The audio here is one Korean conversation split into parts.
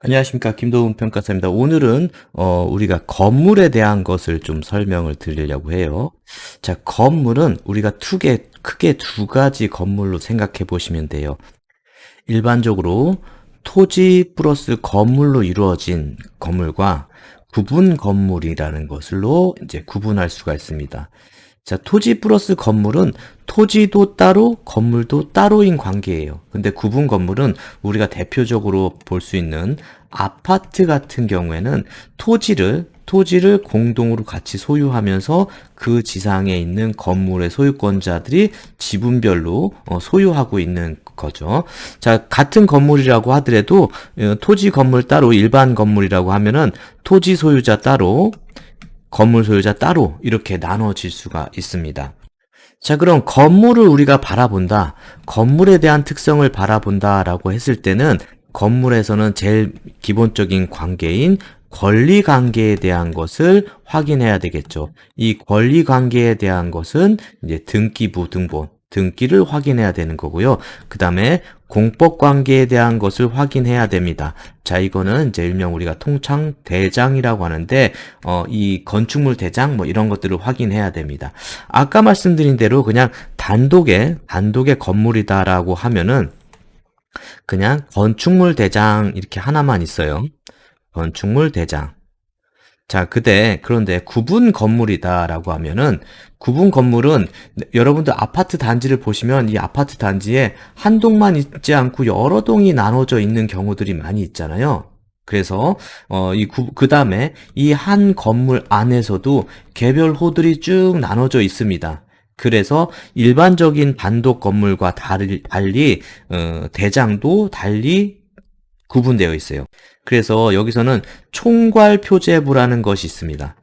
안녕하십니까. 김도훈 평가사입니다. 오늘은 우리가 건물에 대한 것을 좀 설명을 드리려고 해요. 자, 건물은 우리가 크게 두 가지 건물로 생각해 보시면 돼요. 일반적으로 토지 플러스 건물로 이루어진 건물과 구분 건물이라는 것으로 이제 구분할 수가 있습니다. 자, 토지 플러스 건물은 토지도 따로, 건물도 따로인 관계예요. 근데 구분 건물은 우리가 대표적으로 볼 수 있는 아파트 같은 경우에는 토지를 공동으로 같이 소유하면서 그 지상에 있는 건물의 소유권자들이 지분별로 소유하고 있는 거죠. 자, 같은 건물이라고 하더라도 토지 건물 따로 일반 건물이라고 하면은 토지 소유자 따로 건물 소유자 따로 이렇게 나눠질 수가 있습니다. 자, 그럼 건물을 우리가 바라본다, 건물에 대한 특성을 바라본다라고 했을 때는 건물에서는 제일 기본적인 관계인 권리 관계에 대한 것을 확인해야 되겠죠. 이 권리 관계에 대한 것은 이제 등기부 등본, 등기를 확인해야 되는 거고요. 그 다음에 공법 관계에 대한 것을 확인해야 됩니다. 자, 이거는 이제 일명 우리가 통칭 대장이라고 하는데, 이 건축물 대장 뭐 이런 것들을 확인해야 됩니다. 아까 말씀드린 대로 그냥 단독의 건물이다라고 하면은 그냥 건축물 대장 이렇게 하나만 있어요. 건축물 대장. 자, 그런데 구분 건물이다라고 하면은, 구분 건물은 여러분들 아파트 단지를 보시면 이 아파트 단지에 한 동만 있지 않고 여러 동이 나눠져 있는 경우들이 많이 있잖아요. 그래서 그 다음에 이 한 건물 안에서도 개별 호들이 쭉 나눠져 있습니다. 그래서 일반적인 단독 건물과 달리 대장도 달리 구분되어 있어요. 그래서 여기서는 총괄표제부라는 것이 있습니다.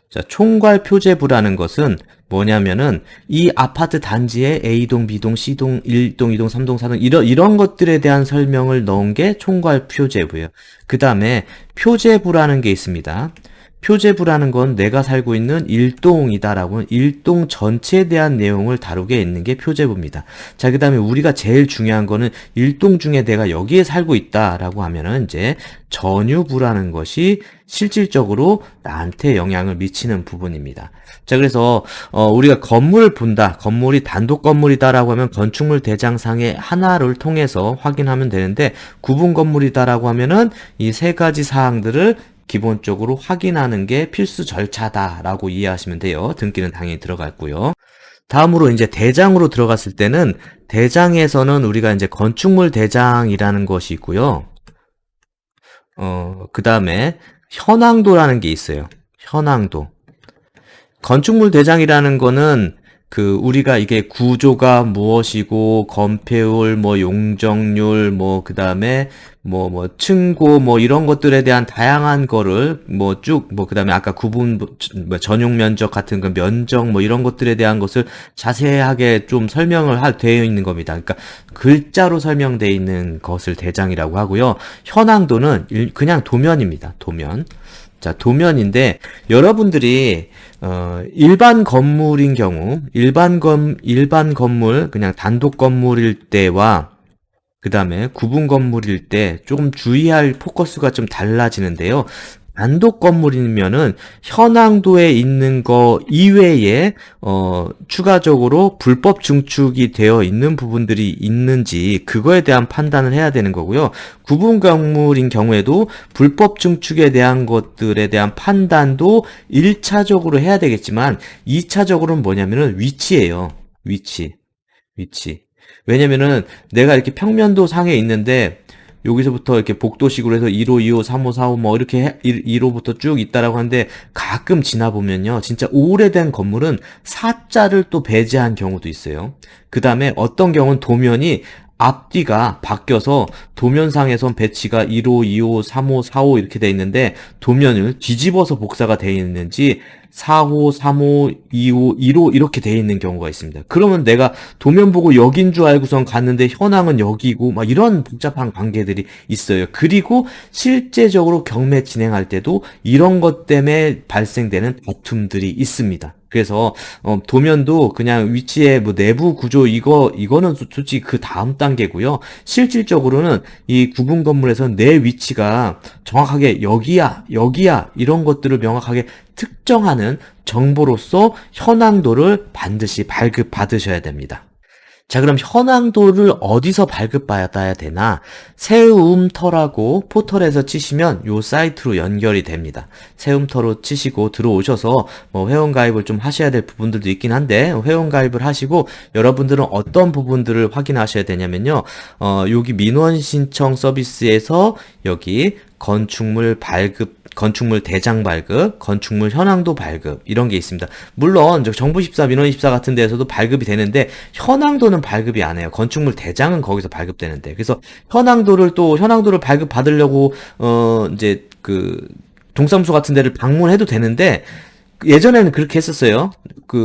자, 총괄표제부라는 것은 뭐냐면은 이 아파트 단지에 A동, B동, C동, 1동, 2동, 3동, 4동 이런 것들에 대한 설명을 넣은 게 총괄표제부예요. 그 다음에 표제부라는 게 있습니다. 표제부라는 건 내가 살고 있는 일동이다라고 하면 일동 전체에 대한 내용을 다루게 있는 게 표제부입니다. 자, 그 다음에 우리가 제일 중요한 거는 일동 중에 내가 여기에 살고 있다라고 하면은 이제 전유부라는 것이 실질적으로 나한테 영향을 미치는 부분입니다. 자, 그래서 우리가 건물을 본다, 건물이 단독 건물이다라고 하면 건축물 대장상의 하나를 통해서 확인하면 되는데, 구분 건물이다라고 하면은 이 세 가지 사항들을 기본적으로 확인하는 게 필수 절차다라고 이해하시면 돼요. 등기는 당연히 들어갔고요. 다음으로 이제 대장으로 들어갔을 때는 대장에서는 우리가 이제 건축물 대장이라는 것이 있고요. 그 다음에 현황도라는 게 있어요. 현황도. 건축물 대장이라는 거는 우리가 이게 구조가 무엇이고, 건폐율, 용적률, 그 다음에, 층고, 이런 것들에 대한 다양한 거를, 그 다음에 아까 전용 면적 같은 그 면적, 이런 것들에 대한 것을 자세하게 좀 되어 있는 겁니다. 그러니까, 글자로 설명되어 있는 것을 대장이라고 하고요. 현황도는 그냥 도면입니다. 도면. 자, 도면인데, 여러분들이, 일반 건물인 경우, 일반 건물, 그냥 단독 건물일 때와, 그 다음에 구분 건물일 때 조금 주의할 포커스가 좀 달라지는데요. 단독 건물이면은 현황도에 있는 거 이외에 추가적으로 불법 증축이 되어 있는 부분들이 있는지 그거에 대한 판단을 해야 되는 거고요. 구분 건물인 경우에도 불법 증축에 대한 것들에 대한 판단도 1차적으로 해야 되겠지만 2차적으로는 뭐냐면은 위치예요. 위치. 왜냐면은 내가 이렇게 평면도 상에 있는데 여기서부터 이렇게 복도식으로 해서 1호, 2호, 3호, 4호 이렇게 1호부터 쭉 있다라고 하는데 가끔 지나보면요. 진짜 오래된 건물은 사자를 또 배제한 경우도 있어요. 그 다음에 어떤 경우는 도면이 앞뒤가 바뀌어서 도면상에선 배치가 1호, 2호, 3호, 4호 이렇게 돼 있는데 도면을 뒤집어서 복사가 돼 있는지 4호, 3호, 2호, 1호 이렇게 돼 있는 경우가 있습니다. 그러면 내가 도면 보고 여긴 줄 알고선 갔는데 현황은 여기고 막 이런 복잡한 관계들이 있어요. 그리고 실제적으로 경매 진행할 때도 이런 것 때문에 발생되는 다툼들이 있습니다. 그래서 도면도 그냥 위치의 뭐 내부 구조 이거는 솔직히 그 다음 단계고요. 실질적으로는 이 구분 건물에서 내 위치가 정확하게 여기야 이런 것들을 명확하게 특정하는 정보로서 현황도를 반드시 발급받으셔야 됩니다. 자, 그럼 현황도를 어디서 발급받아야 되나? 세움터라고 포털에서 치시면 요 사이트로 연결이 됩니다. 세움터로 치시고 들어오셔서 뭐 회원가입을 좀 하셔야 될 부분들도 있긴 한데 회원가입을 하시고 여러분들은 어떤 부분들을 확인하셔야 되냐면요. 여기 민원 신청 서비스에서 여기 건축물 대장 발급, 건축물 현황도 발급 이런 게 있습니다. 물론 정부14, 민원14 같은 데에서도 발급이 되는데 현황도는 발급이 안 해요. 건축물 대장은 거기서 발급되는데. 그래서 현황도를 발급 받으려고 이제 그 동사무소 같은 데를 방문해도 되는데 예전에는 그렇게 했었어요.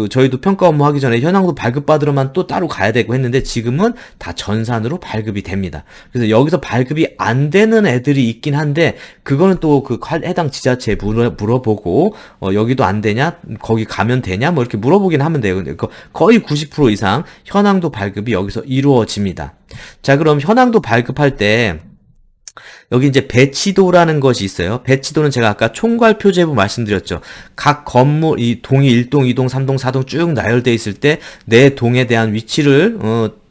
저희도 평가 업무 하기 전에 현황도 발급받으러만 또 따로 가야 되고 했는데 지금은 다 전산으로 발급이 됩니다. 그래서 여기서 발급이 안 되는 애들이 있긴 한데 그거는 또 해당 지자체에 물어보고 여기도 안 되냐? 거기 가면 되냐? 뭐 이렇게 물어보긴 하면 돼요. 근데 거의 90% 이상 현황도 발급이 여기서 이루어집니다. 자, 그럼 현황도 발급할 때 여기 이제 배치도라는 것이 있어요. 배치도는 제가 아까 총괄 표제부 말씀드렸죠. 각 건물, 이 동이 1동, 2동, 3동, 4동 쭉 나열되어 있을 때 내 동에 대한 위치를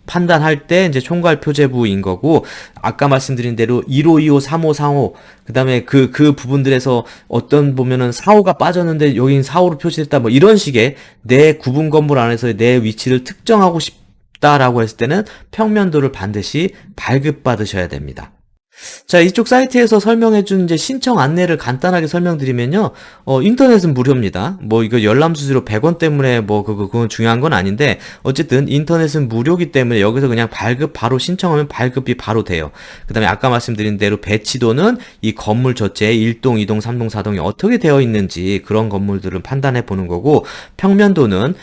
판단할 때 이제 총괄 표제부인 거고, 아까 말씀드린 대로 1호, 2호, 3호, 4호, 그 다음에 그 부분들에서 어떤 보면은 4호가 빠졌는데 여긴 4호로 표시됐다, 뭐 이런 식의 내 구분 건물 안에서의 내 위치를 특정하고 싶다라고 했을 때는 평면도를 반드시 발급받으셔야 됩니다. 자, 이쪽 사이트에서 설명해준 이제 신청 안내를 간단하게 설명드리면요. 인터넷은 무료입니다. 뭐 이거 열람수수료 100원 때문에 뭐 그건 중요한 건 아닌데 어쨌든 인터넷은 무료기 때문에 여기서 그냥 발급 바로 신청하면 발급이 바로 돼요. 그 다음에 아까 말씀드린 대로 배치도는 이 건물 전체에 1동, 2동, 3동, 4동이 어떻게 되어 있는지 그런 건물들을 판단해 보는 거고, 평면도는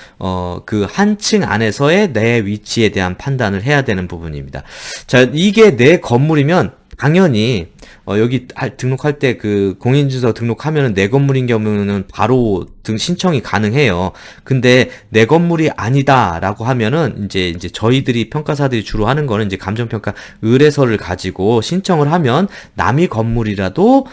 그 한 층 안에서의 내 위치에 대한 판단을 해야 되는 부분입니다. 자, 이게 내 건물이면 당연히 여기 등록할 때 그 공인인증서 등록하면은 내 건물인 경우는 바로 신청이 가능해요. 근데 내 건물이 아니다라고 하면은 이제 저희들이 평가사들이 주로 하는 거는 이제 감정평가 의뢰서를 가지고 신청을 하면 남의 건물이라도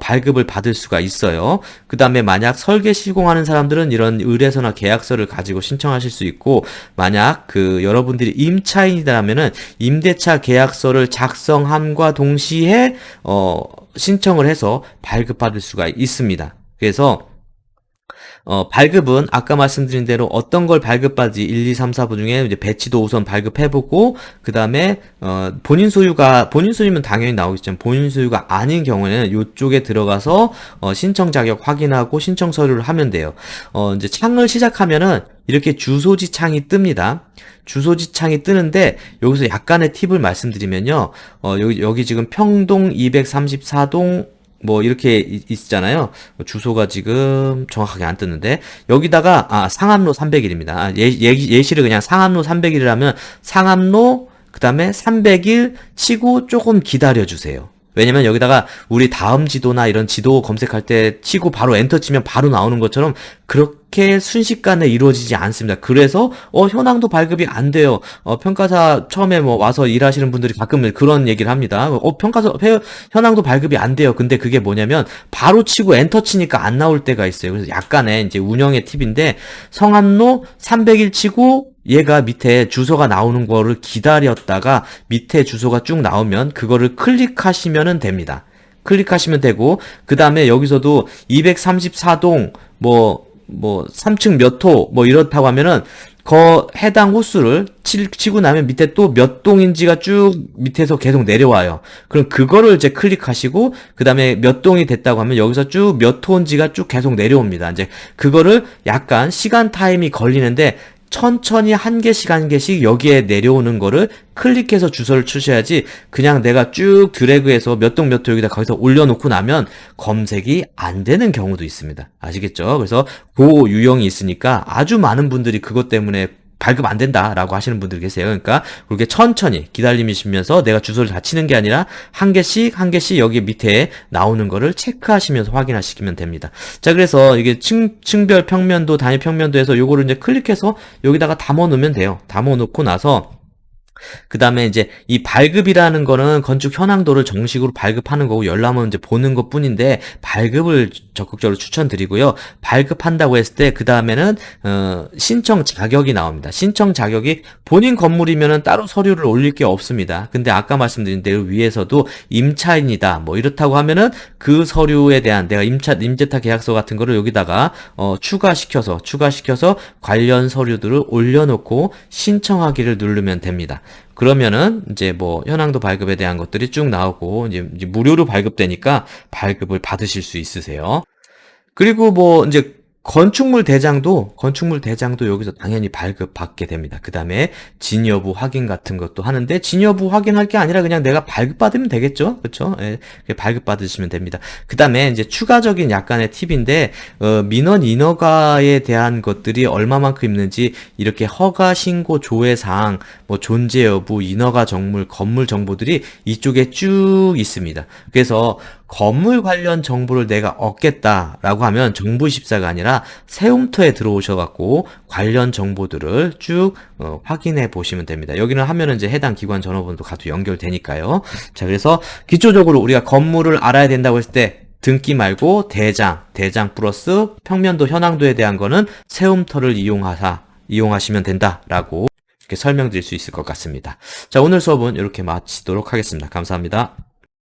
발급을 받을 수가 있어요. 그 다음에 만약 설계 시공하는 사람들은 이런 의뢰서나 계약서를 가지고 신청하실 수 있고, 만약 여러분들이 임차인이라면은 임대차 계약서를 작성함과 동시에 신청을 해서 발급받을 수가 있습니다. 그래서 발급은 아까 말씀드린 대로 어떤 걸 발급받지 1, 2, 3, 4부 중에 이제 배치도 우선 발급해보고, 그 다음에 본인 소유면 당연히 나오겠지만 본인 소유가 아닌 경우에는 이쪽에 들어가서 신청 자격 확인하고 신청 서류를 하면 돼요. 이제 창을 시작하면은 이렇게 주소지 창이 뜹니다. 주소지 창이 뜨는데 여기서 약간의 팁을 말씀드리면요. 여기 지금 평동 234동 뭐 이렇게 있잖아요. 주소가 지금 정확하게 안 뜨는데 여기다가 상암로 301입니다. 예시를 그냥 상암로 301이라면 상암로 그 다음에 301 치고 조금 기다려 주세요. 왜냐면 여기다가 우리 다음 지도나 이런 지도 검색할 때 치고 바로 엔터 치면 바로 나오는 것처럼 그렇게 순식간에 이루어지지 않습니다. 그래서 현황도 발급이 안 돼요. 평가사 처음에 뭐 와서 일하시는 분들이 가끔 그런 얘기를 합니다. 현황도 발급이 안 돼요. 근데 그게 뭐냐면 바로 치고 엔터 치니까 안 나올 때가 있어요. 그래서 약간의 이제 운영의 팁인데, 성암로 301 치고 얘가 밑에 주소가 나오는 거를 기다렸다가 밑에 주소가 쭉 나오면 그거를 클릭하시면 됩니다. 클릭하시면 되고, 그 다음에 여기서도 234동 뭐 3층 몇 호 뭐 이렇다고 하면은 해당 호수를 치고 나면 밑에 또 몇 동인지가 쭉 밑에서 계속 내려와요. 그럼 그거를 이제 클릭하시고, 그 다음에 몇 동이 됐다고 하면 여기서 쭉 몇 호인지가 쭉 계속 내려옵니다. 이제 그거를 약간 시간 타임이 걸리는데 천천히 한 개씩 여기에 내려오는 거를 클릭해서 주소를 치셔야지, 그냥 내가 쭉 드래그해서 몇 동 몇 호 여기다 거기서 올려놓고 나면 검색이 안 되는 경우도 있습니다. 아시겠죠? 그래서 그 유형이 있으니까 아주 많은 분들이 그것 때문에 발급 안 된다라고 하시는 분들 계세요. 그러니까 그렇게 천천히 기다리시면서 내가 주소를 다 치는 게 아니라 한 개씩 여기 밑에 나오는 거를 체크하시면서 확인하시면 됩니다. 자, 그래서 이게 층별 평면도, 단위 평면도에서 요거를 이제 클릭해서 여기다가 담아 놓으면 돼요. 담아 놓고 나서 그 다음에 이제 이 발급이라는 거는 건축 현황도를 정식으로 발급하는 거고, 열람은 이제 보는 것 뿐인데 발급을 적극적으로 추천드리고요. 발급한다고 했을 때 그 다음에는 신청 자격이 나옵니다. 신청 자격이 본인 건물이면은 따로 서류를 올릴 게 없습니다. 근데 아까 말씀드린 대로 위에서도 임차인이다 뭐 이렇다고 하면은 그 서류에 대한 내가 임대차 계약서 같은 거를 여기다가 추가시켜서 관련 서류들을 올려놓고 신청하기를 누르면 됩니다. 그러면은 이제 뭐 현황도 발급에 대한 것들이 쭉 나오고 이제 무료로 발급되니까 발급을 받으실 수 있으세요. 그리고 뭐 이제 건축물 대장도 여기서 당연히 발급받게 됩니다. 그 다음에 진위 여부 확인 같은 것도 하는데, 진위 여부 확인할 게 아니라 그냥 내가 발급받으면 되겠죠. 그렇죠? 예, 발급받으시면 됩니다. 그 다음에 이제 추가적인 약간의 팁인데, 민원 인허가에 대한 것들이 얼마만큼 있는지 이렇게 허가 신고 조회 사항, 뭐 존재 여부, 인허가 정물, 건물 정보들이 이쪽에 쭉 있습니다. 그래서 건물 관련 정보를 내가 얻겠다라고 하면 정부24가 아니라 세움터에 들어오셔갖고 관련 정보들을 쭉 확인해 보시면 됩니다. 여기는 하면은 이제 해당 기관 전화번호도 가도 연결되니까요. 자, 그래서 기초적으로 우리가 건물을 알아야 된다고 했을 때 등기 말고 대장 플러스 평면도, 현황도에 대한 거는 세움터를 이용하시면 된다라고 이렇게 설명드릴 수 있을 것 같습니다. 자, 오늘 수업은 이렇게 마치도록 하겠습니다. 감사합니다.